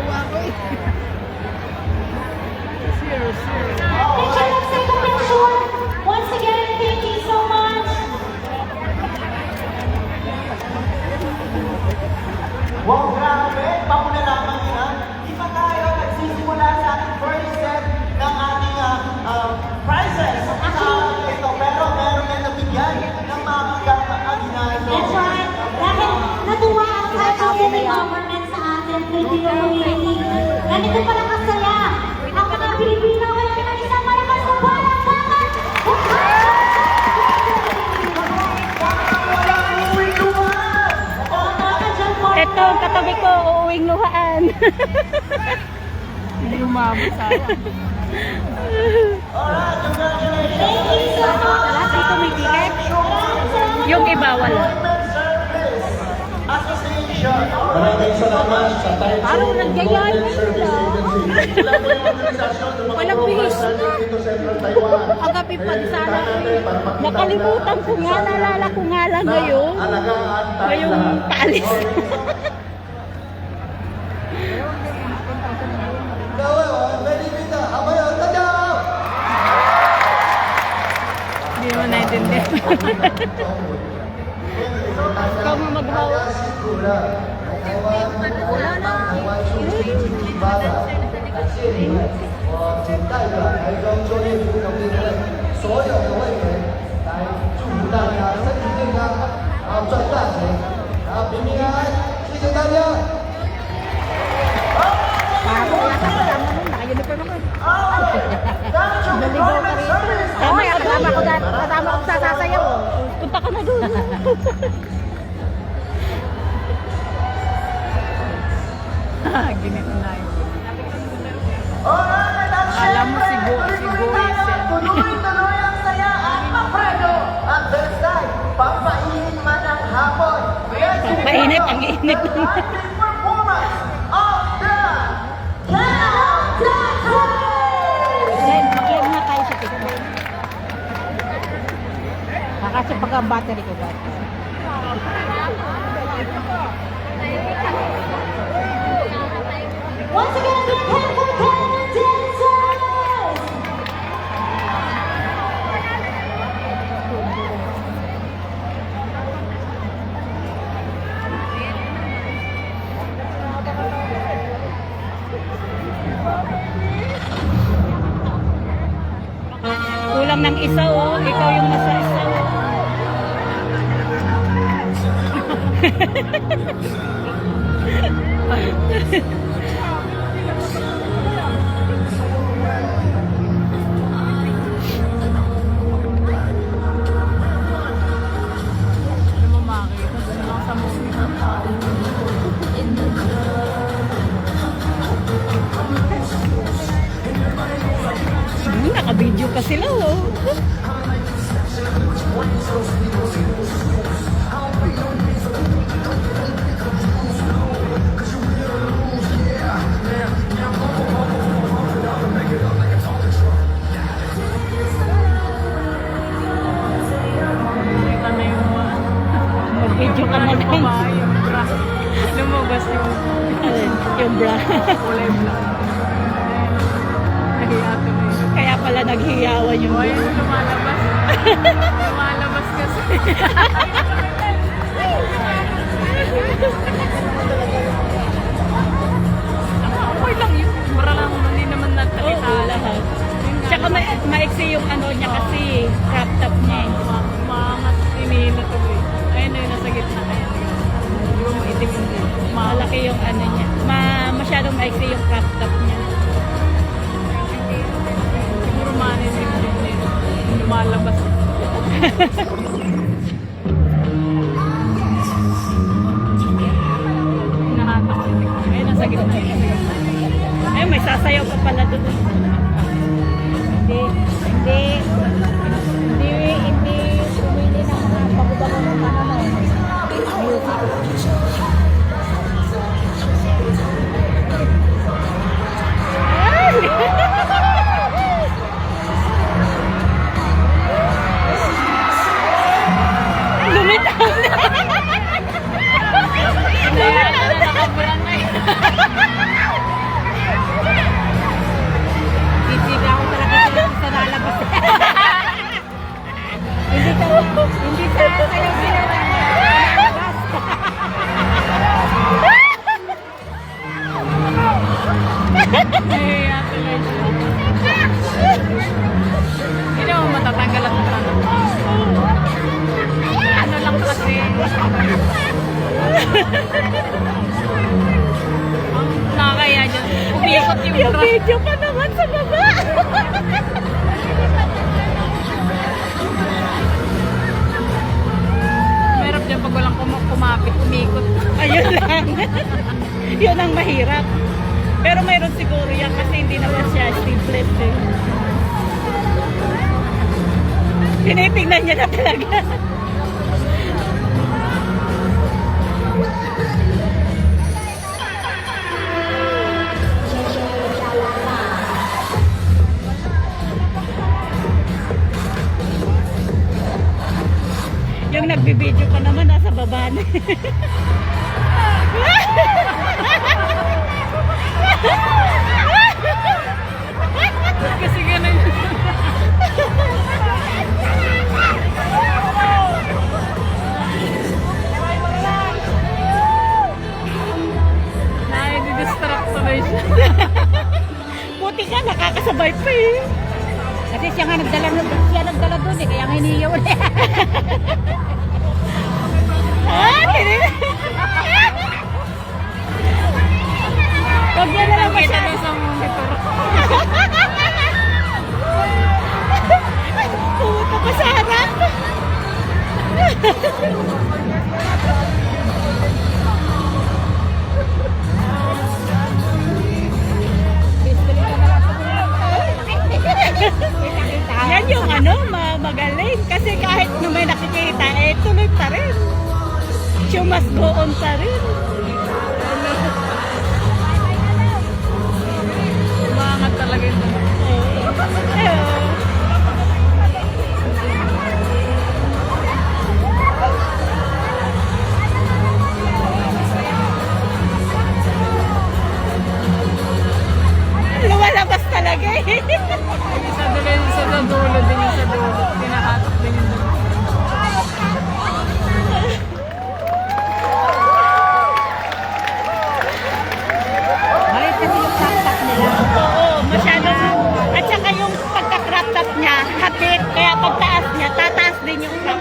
Naluwa ko eh. Zero. Picture, let's take a picture. Once again, thank you so much. Wow, grabe! Pauna lamang yan. Di pa tayo nagsisimula sa ating first set ng ating prizes. Ito, pero meron yan nabigyan ng mga kaginado. That's right. Dahil natuwa ang federal government sa atin, Filipino community. Ganito pala kasaya. Ang mga Pilipino ay pinag-isang malakas na palakpakan. Ito, katabi ko, uuwing luhaan. Hindi umabot sayang. Alright, congratulations! Thank you so much. Wala, dito may ticket. Yung iba, wala. Service Association. Maraming salamat sa Time Parang nagyayay na sila. Walang bihis na. Agapi pa sana. Nakalimutan ko nga, naalala ko nga lang ngayon. Ngayong paalis. Hindi mo naintindihan. Ikaw mo maghawa. Wala na. 我仅代表台中州立福农业队所有的会员来祝福大家身体健康，然后赚大钱，然后平平安安，谢谢大家。 Parang yata kasama nun. Naka-uniform ako. Naligaw ka rito. Tama, kasama ko sa sasayaw. Punta ka na doon. Ginito na yun. Alam mo si Go Tuloy-tuloy ang saya at mapreno at this time, pampainit man ang hapon. Painit, ang init. Ating performance of the Then, mag-live na tayo sa TikTok. Kasi pagka-battery ko ba? Once again, big hand for Canada dancers. Kulang ng isa oh. Ikaw yung nasa isa oh. Hindi mo makakita. Doon lang sa movie. Naka-video pa sila oh. Nakita na yung Mag-video ka na lang. yung bra. Lumabas Yung bra. kulay black. Nahiya tuloy. Kaya pala naghiyawan yung Boy, bra. lumalabas. Lumalabas kasi. Okay lang yun. Para lang hindi naman natalita. Oo, lahat. Tsaka maiksi yung ano niya kasi, crop top niya eh. Umangat, inihila tuloy. Ayun na yun, nasa gitna. Ayun. Di ba maitim yung Malaki yung ano niya. Masyadong maiksi yung crop top niya. siguro manisim din yun. Lumalabas. Hinahanap ko yun. Ayun, nasa gitna. Ayun, may sasayaw pa pala doon. Hindi pumili ng mga bago-bago ng ano. Lumitaw na. Kaya na nakabrang na yun. yung truck. video pa naman sa baba. Mahirap dyan pag walang kumapit, umikot. Ayun lang. Yun ang mahirap. Pero mayroon siguro yan kasi hindi naman siya sleeveless eh. Tinitingnan niya na talaga. Yung nagbibideo pa naman nasa baba na. Kasi ganun yun. Nai-distract tuloy siya. Buti ka, nakakasabay pa eh. Kasi siya nagdala doon eh, kaya nga hiniyaw na. Huwag niya na lang Kita masyado. daw sa monitor. Pumunta pa sa harap. Yan yung magaling. Kasi kahit na may nakikita, tuloy pa rin. Show must go on pa rin. Umangat talaga yun. Lumalabas talaga eh. Isa dulo yung sa dulo din yung sa dulo. Pinahatak din yung dulo. Bakit kasi yung crop top nila? Oo, masyadong. At saka yung pagka-crop top niya, hapit. Kaya pagtaas niya, tataas din yung crop